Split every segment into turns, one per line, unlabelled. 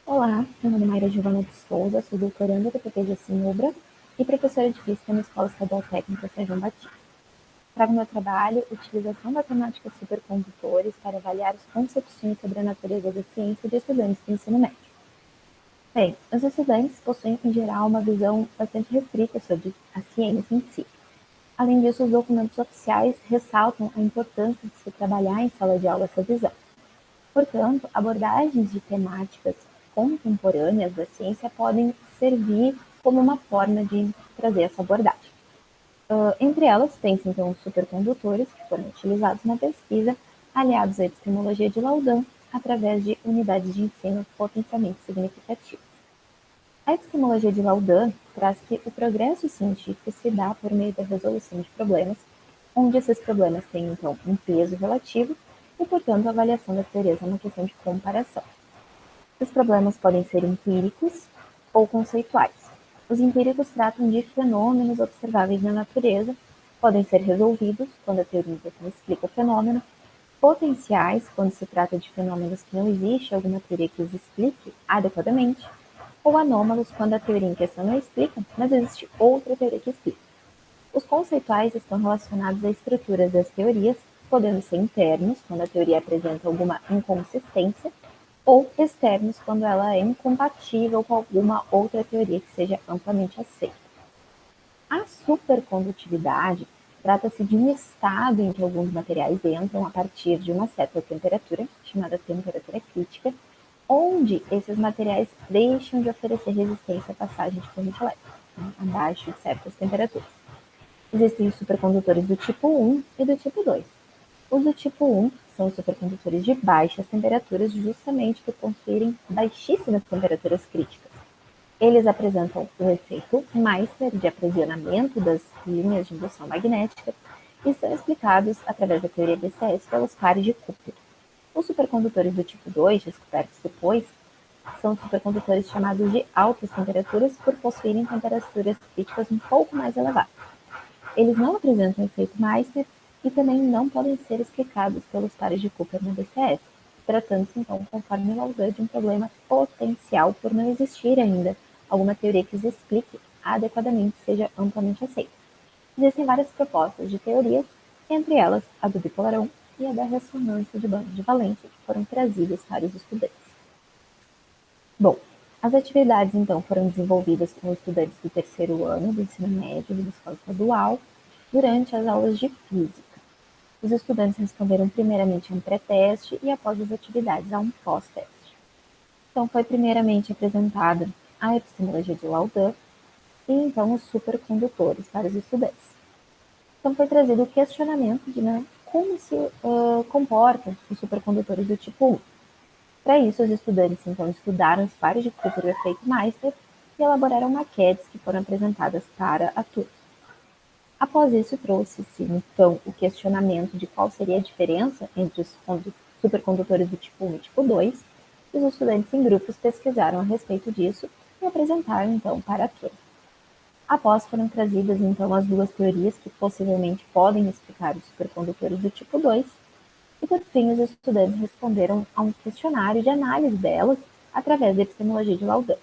Olá, meu nome é Mayra Giovana de Souza, sou doutoranda do PPG Sinubra e professora de Física na Escola Estadual Técnica São João Batista. Trago no meu trabalho utilização da temática supercondutores para avaliar as concepções sobre a natureza da ciência de estudantes do ensino médio. Bem, os estudantes possuem, em geral, uma visão bastante restrita sobre a ciência em si. Além disso, os documentos oficiais ressaltam a importância de se trabalhar em sala de aula essa visão. Portanto, abordagens de temáticas contemporâneas da ciência podem servir como uma forma de trazer essa abordagem. Entre elas, tem-se então os supercondutores, que foram utilizados na pesquisa, aliados à epistemologia de Laudin, através de unidades de ensino potencialmente significativas. A epistemologia de Laudin traz que o progresso científico se dá por meio da resolução de problemas, onde esses problemas têm, então, um peso relativo e, portanto, a avaliação das teorias é uma questão de comparação. Os problemas podem ser empíricos ou conceituais. Os empíricos tratam de fenômenos observáveis na natureza, podem ser resolvidos quando a teoria em questão explica o fenômeno, potenciais quando se trata de fenômenos que não existe alguma teoria que os explique adequadamente, ou anômalos quando a teoria em questão não explica, mas existe outra teoria que explica. Os conceituais estão relacionados à estrutura das teorias, podendo ser internos, quando a teoria apresenta alguma inconsistência, ou externos, quando ela é incompatível com alguma outra teoria que seja amplamente aceita. A supercondutividade trata-se de um estado em que alguns materiais entram a partir de uma certa temperatura, chamada temperatura crítica, onde esses materiais deixam de oferecer resistência à passagem de corrente elétrica, abaixo de certas temperaturas. Existem os supercondutores do tipo 1 e do tipo 2. Os do tipo 1 são os supercondutores de baixas temperaturas, justamente por possuírem baixíssimas temperaturas críticas. Eles apresentam o efeito Meister de aprisionamento das linhas de indução magnética e são explicados através da teoria BCS pelos pares de Cooper. Os supercondutores do tipo 2, descobertos depois, são supercondutores chamados de altas temperaturas por possuírem temperaturas críticas um pouco mais elevadas. Eles não apresentam efeito Meister e também não podem ser explicados pelos pares de Cooper na BCS, tratando-se então, conforme Laudin, de um problema potencial por não existir ainda alguma teoria que os explique adequadamente seja amplamente aceita. Existem várias propostas de teorias, entre elas a do bipolarão e a da ressonância de banda de valência, que foram trazidas para os estudantes. Bom, as atividades então foram desenvolvidas com estudantes do terceiro ano do ensino médio da escola estadual durante as aulas de física. Os estudantes responderam primeiramente a um pré-teste e após as atividades a um pós-teste. Então foi primeiramente apresentada a epistemologia de Laudin e então os supercondutores para os estudantes. Então foi trazido o questionamento de como se comportam os supercondutores do tipo 1. Para isso, os estudantes então estudaram os pares de Cooper e o efeito Meister e elaboraram maquetes que foram apresentadas para a turma. Após isso, trouxe-se então o questionamento de qual seria a diferença entre os supercondutores do tipo 1 e tipo 2, e os estudantes em grupos pesquisaram a respeito disso e apresentaram então para a turma. Após foram trazidas então as duas teorias que possivelmente podem explicar os supercondutores do tipo 2, e por fim os estudantes responderam a um questionário de análise delas através da epistemologia de Laudin.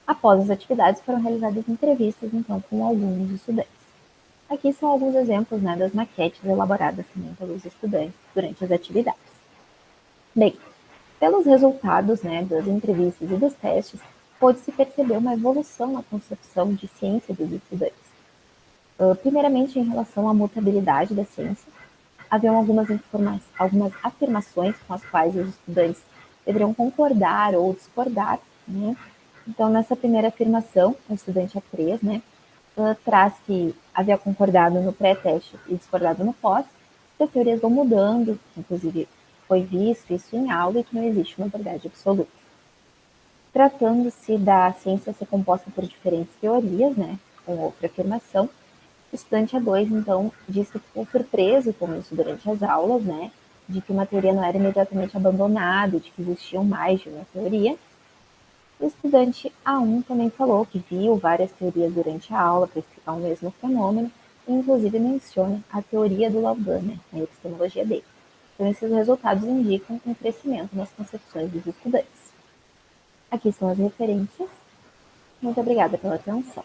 Após as atividades foram realizadas entrevistas então com alguns estudantes. Aqui são alguns exemplos das maquetes elaboradas também pelos estudantes durante as atividades. Bem, pelos resultados das entrevistas e dos testes, pôde-se perceber uma evolução na concepção de ciência dos estudantes. Primeiramente, em relação à mutabilidade da ciência, haviam algumas afirmações com as quais os estudantes deveriam concordar ou discordar. Então, nessa primeira afirmação, o estudante A3, traz que havia concordado no pré-teste e discordado no pós, que as teorias vão mudando, inclusive foi visto isso em aula e que não existe uma verdade absoluta. Tratando-se da ciência ser composta por diferentes teorias, com outra afirmação, o estudante A2, então, diz que ficou surpreso com isso durante as aulas, de que uma teoria não era imediatamente abandonada, de que existiam mais de uma teoria. O estudante A1 também falou que viu várias teorias durante a aula para explicar o mesmo fenômeno, e inclusive menciona a teoria do Laudin, a epistemologia dele. Então, esses resultados indicam um crescimento nas concepções dos estudantes. Aqui são as referências. Muito obrigada pela atenção.